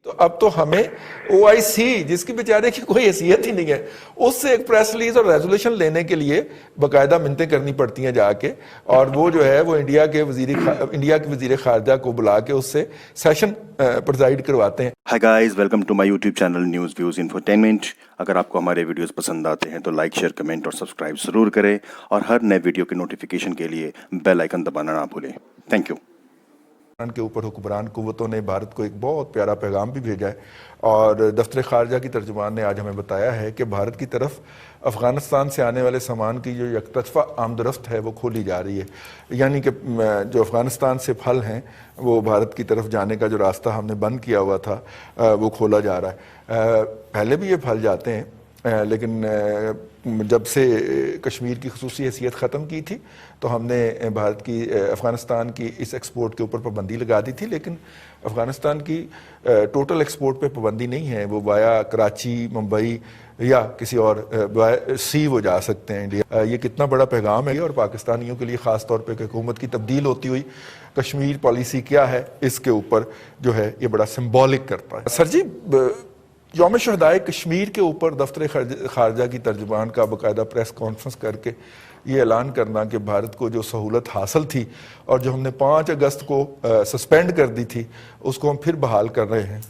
تو اب تو ہمیں OIC جس کی بیچارے کی کوئی حیثیت ہی نہیں ہے اس سے ایک پریس ریلیز اور ریزولوشن لینے کے لیے باقاعدہ منتیں کرنی پڑتی ہیں جا کے، اور وہ جو ہے وہ انڈیا کے وزیر خارجہ کو بلا کے اس سے سیشن پرزائڈ کرواتے ہیں۔ Hi guys, welcome to my YouTube channel News Views Infotainment. اگر آپ کو ہمارے ویڈیوز پسند آتے ہیں تو لائک، شیئر، کمنٹ اور سبسکرائب ضرور کریں، اور ہر نئے ویڈیو کے نوٹیفیکیشن کے لیے بیل آئیکن دبانا نہ بھولیں۔ Thank you. کے اوپر حکمران قوتوں نے بھارت کو ایک بہت پیارا پیغام بھی بھیجا ہے، اور دفتر خارجہ کی ترجمان نے آج ہمیں بتایا ہے کہ بھارت کی طرف افغانستان سے آنے والے سامان کی جو یک طرفہ آمد و رفت ہے وہ کھولی جا رہی ہے، یعنی کہ جو افغانستان سے پھل ہیں وہ بھارت کی طرف جانے کا جو راستہ ہم نے بند کیا ہوا تھا وہ کھولا جا رہا ہے۔ پہلے بھی یہ پھل جاتے ہیں، لیکن جب سے کشمیر کی خصوصی حیثیت ختم کی تھی تو ہم نے افغانستان کی اس ایکسپورٹ کے اوپر پابندی لگا دی تھی، لیکن افغانستان کی ٹوٹل ایکسپورٹ پہ پابندی نہیں ہے، وہ وایا کراچی، ممبئی یا کسی اور سی وہ جا سکتے ہیں انڈیا۔ یہ کتنا بڑا پیغام ہے، اور پاکستانیوں کے لیے خاص طور پہ کہ حکومت کی تبدیل ہوتی ہوئی کشمیر پالیسی کیا ہے اس کے اوپر جو ہے یہ بڑا سمبولک کرتا ہے۔ سر جی، یوم شہدائے کشمیر کے اوپر دفتر خارجہ کی ترجمان کا باقاعدہ پریس کانفرنس کر کے یہ اعلان کرنا کہ بھارت کو جو سہولت حاصل تھی اور جو ہم نے 5 اگست کو سسپینڈ کر دی تھی اس کو ہم پھر بحال کر رہے ہیں،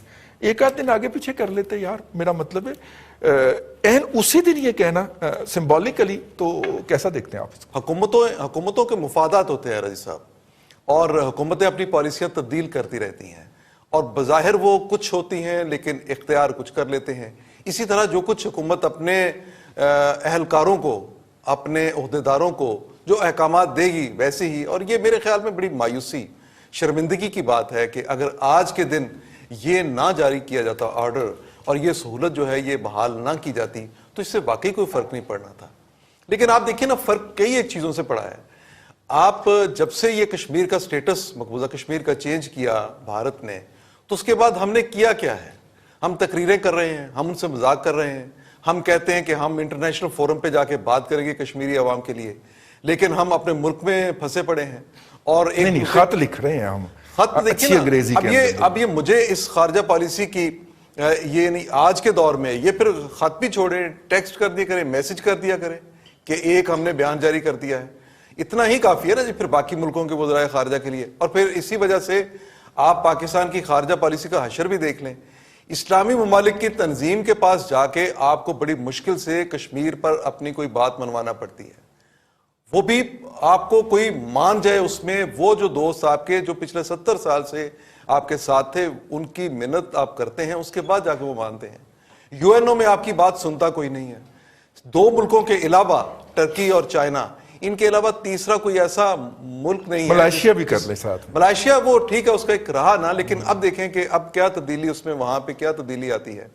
ایک آدھ دن آگے پیچھے کر لیتے یار، میرا مطلب ہے اسی دن یہ کہنا سمبولکلی، تو کیسا دیکھتے ہیں آپ؟ حکومتوں کے مفادات ہوتے ہیں رضی صاحب، اور حکومتیں اپنی پالیسیاں تبدیل کرتی رہتی ہیں، اور بظاہر وہ کچھ ہوتی ہیں لیکن اختیار کچھ کر لیتے ہیں۔ اسی طرح جو کچھ حکومت اپنے اہلکاروں کو، اپنے عہدیداروں کو جو احکامات دے گی ویسے ہی، اور یہ میرے خیال میں بڑی مایوسی، شرمندگی کی بات ہے کہ اگر آج کے دن یہ نہ جاری کیا جاتا آرڈر اور یہ سہولت جو ہے یہ بحال نہ کی جاتی تو اس سے واقعی کوئی فرق نہیں پڑنا تھا۔ لیکن آپ دیکھیں نا، فرق کئی ایک چیزوں سے پڑا ہے۔ آپ جب سے یہ کشمیر کا سٹیٹس، مقبوضہ کشمیر کا چینج کیا بھارت نے، تو اس کے بعد ہم نے کیا ہے؟ ہم تقریریں کر رہے ہیں، ہم ان سے مذاق کر رہے ہیں، ہم کہتے ہیں کہ ہم انٹرنیشنل فورم پہ جا کے بات کریں گے کشمیری عوام کے لیے، لیکن ہم اپنے ملک میں پھنسے پڑے ہیں، اور ایک خط لکھ رہے ہیں ہم، خط اچھی انگریزی کے اندر۔ اب یہ مجھے اس خارجہ پالیسی کی یہ نہیں، آج کے دور میں یہ پھر خط بھی چھوڑیں، ٹیکسٹ کر دیا کریں، میسج کر دیا کریں کہ ایک ہم نے بیان جاری کر دیا ہے، اتنا ہی کافی ہے نا جی پھر باقی ملکوں کے وزرائے خارجہ کے لیے۔ اور پھر اسی وجہ سے آپ پاکستان کی خارجہ پالیسی کا حشر بھی دیکھ لیں، اسلامی ممالک کی تنظیم کے پاس جا کے آپ کو بڑی مشکل سے کشمیر پر اپنی کوئی بات منوانا پڑتی ہے، وہ بھی آپ کو کوئی مان جائے اس میں۔ وہ جو دوست آپ کے جو پچھلے 70 سال سے آپ کے ساتھ تھے ان کی منت آپ کرتے ہیں، اس کے بعد جا کے وہ مانتے ہیں۔ UN میں آپ کی بات سنتا کوئی نہیں ہے۔ 2 ملکوں کے علاوہ، ٹرکی اور چائنا، ان کے علاوہ تیسرا کوئی ایسا ملک نہیں ہے۔ ملائیشیا بھی کر لے ساتھ، ملائیشیا وہ ٹھیک ہے، اس کا ایک رہا نا، لیکن اب دیکھیں کہ اب کیا تبدیلی اس میں، وہاں پہ کیا تبدیلی آتی ہے۔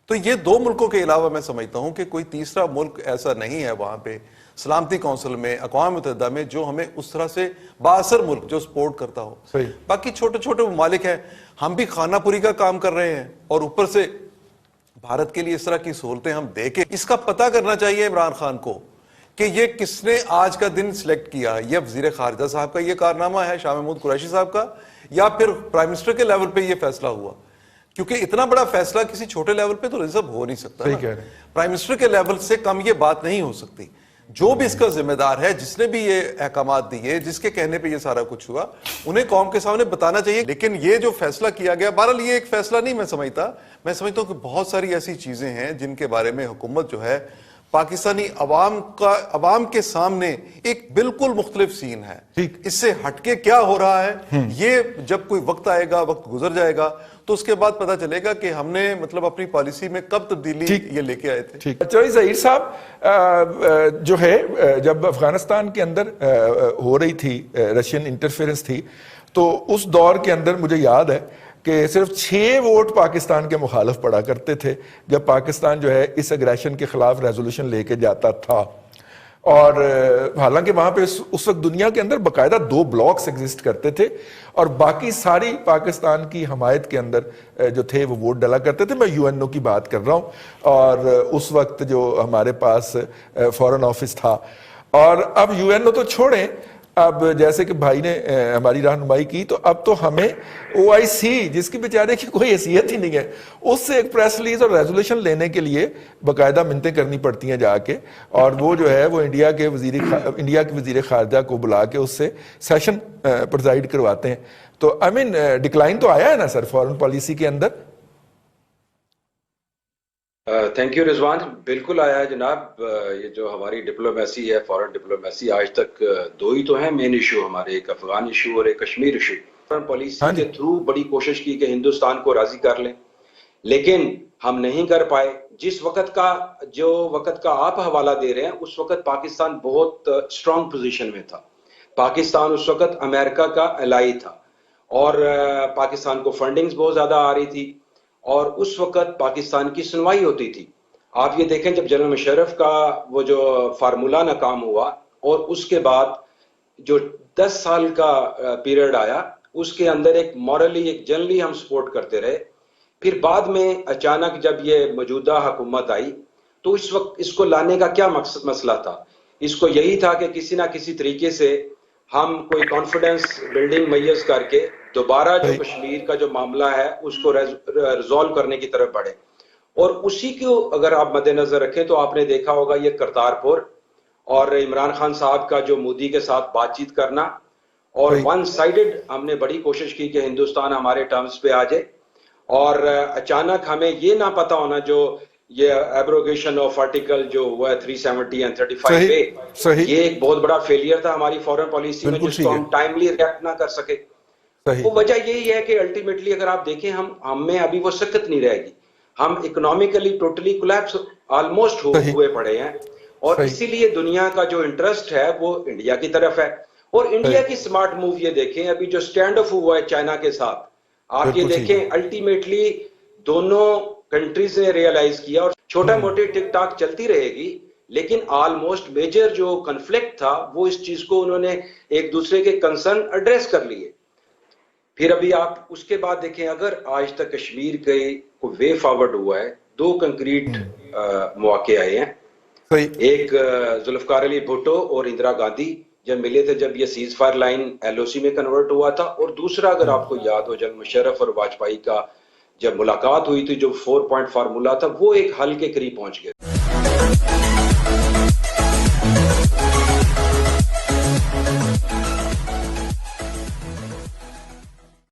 تو یہ 2 ملکوں کے علاوہ میں سمجھتا ہوں کہ کوئی تیسرا ملک ایسا نہیں ہے وہاں پہ سلامتی کونسل میں، اقوام متحدہ میں، جو ہمیں اس طرح سے بااثر ملک جو سپورٹ کرتا ہو۔ باقی چھوٹے چھوٹے ممالک ہیں، ہم بھی خانہ پوری کا کام کر رہے ہیں، اور اوپر سے بھارت کے لیے اس طرح کی سہولتیں ہم دے کے، اس کا پتہ کرنا چاہیے عمران خان کو کہ یہ کس نے آج کا دن سلیکٹ کیا۔ یہ وزیر خارجہ صاحب کا یہ کارنامہ ہے، شاہ محمود قریشی صاحب کا، یا پھر پرائم منسٹر کے لیول پہ یہ فیصلہ ہوا؟ کیونکہ اتنا بڑا فیصلہ کسی چھوٹے لیول پہ تو رزب ہو نہیں سکتا، پرائم منسٹر کے لیول سے کم یہ بات نہیں ہو سکتی۔ جو بھی اس کا ذمہ دار ہے، جس نے بھی یہ احکامات دیے، جس کے کہنے پہ یہ سارا کچھ ہوا، انہیں قوم کے سامنے بتانا چاہیے۔ لیکن یہ جو فیصلہ کیا گیا، بہرحال یہ ایک فیصلہ نہیں میں سمجھتا ہوں کہ بہت ساری ایسی چیزیں ہیں جن کے بارے میں حکومت جو ہے پاکستانی عوام کے سامنے ایک بالکل مختلف سین ہے۔ اس سے ہٹ کے کیا ہو رہا ہے، یہ جب کوئی وقت آئے گا، وقت گزر جائے گا، تو اس کے بعد پتہ چلے گا کہ ہم نے مطلب اپنی پالیسی میں کب تبدیلی یہ لے کے آئے تھے۔ چوہدری ظہیر صاحب، جو ہے جب افغانستان کے اندر ہو رہی تھی رشین انٹرفیرنس تھی، تو اس دور کے اندر مجھے یاد ہے کہ صرف 6 ووٹ پاکستان کے مخالف پڑا کرتے تھے جب پاکستان جو ہے اس اگریشن کے خلاف ریزولوشن لے کے جاتا تھا، اور حالانکہ وہاں پہ اس وقت دنیا کے اندر باقاعدہ 2 بلاکس ایگزسٹ کرتے تھے، اور باقی ساری پاکستان کی حمایت کے اندر جو تھے وہ ووٹ ڈالا کرتے تھے۔ میں UNO کی بات کر رہا ہوں، اور اس وقت جو ہمارے پاس فورن آفس تھا، اور اب UNO تو چھوڑیں، اب جیسے کہ بھائی نے ہماری رہنمائی کی، تو اب تو ہمیں OIC جس کی بیچارے کی کوئی حیثیت ہی نہیں ہے، اس سے ایک پریس ریلیز اور ریزولوشن لینے کے لیے باقاعدہ منتیں کرنی پڑتی ہیں جا کے، اور وہ جو ہے وہ انڈیا کے وزیر خارجہ کو بلا کے اس سے سیشن پرزائڈ کرواتے ہیں. تو آئی مین ڈکلائن تو آیا ہے نا سر فارن پالیسی کے اندر؟ تھینک یو رضوان. بالکل آیا ہے جناب. یہ جو ہماری ڈپلومیسی ہے، فارن ڈپلومیسی، آج تک دو ہی تو ہیں مین ایشو ہمارے، ایک افغان ایشو اور ایک کشمیر ایشو. فارن پالیسی کے تھرو بڑی کوشش کی کہ ہندوستان کو راضی کر لیں، لیکن ہم نہیں کر پائے. جس وقت کا آپ حوالہ دے رہے ہیں، اس وقت پاکستان بہت اسٹرانگ پوزیشن میں تھا. پاکستان اس وقت امریکہ کا الائی تھا، اور پاکستان کو فنڈنگز بہت زیادہ آ رہی تھی، اور اس وقت پاکستان کی سنوائی ہوتی تھی. آپ یہ دیکھیں جب جنرل مشرف کا وہ جو فارمولا ناکام ہوا، اور اس کے بعد جو 10 سال کا پیریڈ آیا، اس کے اندر ایک مورلی، ایک جنرلی ہم سپورٹ کرتے رہے. پھر بعد میں اچانک جب یہ موجودہ حکومت آئی، تو اس وقت اس کو لانے کا کیا مسئلہ تھا؟ اس کو یہی تھا کہ کسی نہ کسی طریقے سے ہم کوئی کانفیڈنس بلڈنگ میسر کر کے دوبارہ جو کشمیر کا جو معاملہ ہے اس کو ریزالو کرنے کی طرف بڑھے. اور اسی کو اگر آپ مد نظر رکھیں تو آپ نے دیکھا ہوگا یہ کرتارپور اور عمران خان صاحب کا جو مودی کے ساتھ بات چیت کرنا، اور ون سائیڈڈ ہم نے بڑی کوشش کی کہ ہندوستان ہمارے ٹرمز پہ آ جائے، اور اچانک ہمیں یہ نہ پتا ہونا جو یہ ایبروگیشن آف آرٹیکل جو ہوا ہے 370 and 35 پہ، یہ ایک بہت بڑا فیلئر تھا ہماری فورن پالیسی میں، جس کو ہم ٹائملی ریئیکٹ نہ کر سکے. وہ وجہ یہی ہے کہ الٹیمیٹلی اگر آپ دیکھیں ہم میں ابھی وہ سکت نہیں رہے گی. ہم اکنامیکلی ٹوٹلی کولیپس آلموسٹ ہوئے پڑے ہیں، اور اسی لیے دنیا کا جو انٹرسٹ ہے وہ انڈیا کی طرف ہے. اور انڈیا کی سمارٹ موو یہ دیکھیں، ابھی جو سٹینڈ آف ہوا ہے چائنا کے ساتھ، آپ یہ دیکھیں الٹیمیٹلی دونوں کنٹریز نے ریئلائز کیا، اور چھوٹا موٹی ٹک ٹاک چلتی رہے گی، لیکن آلموسٹ میجر جو کنفلکٹ تھا وہ اس چیز کو انہوں نے ایک دوسرے کے کنسرن ایڈریس کر لیے. پھر ابھی آپ اس کے بعد دیکھیں، اگر آج تک کشمیر کے کو وے فارورڈ ہوا ہے، 2 کنکریٹ مواقع آئے ہیں. ایک ذوالفقار علی بھٹو اور اندرا گاندھی جب ملے تھے، جب یہ سیز فائر لائن LOC میں کنورٹ ہوا تھا، اور دوسرا اگر آپ کو یاد ہو جنرل مشرف اور واجپئی کا جب ملاقات ہوئی تھی، جو 4 پوائنٹ فارمولا تھا، وہ ایک حل کے قریب پہنچ گئے.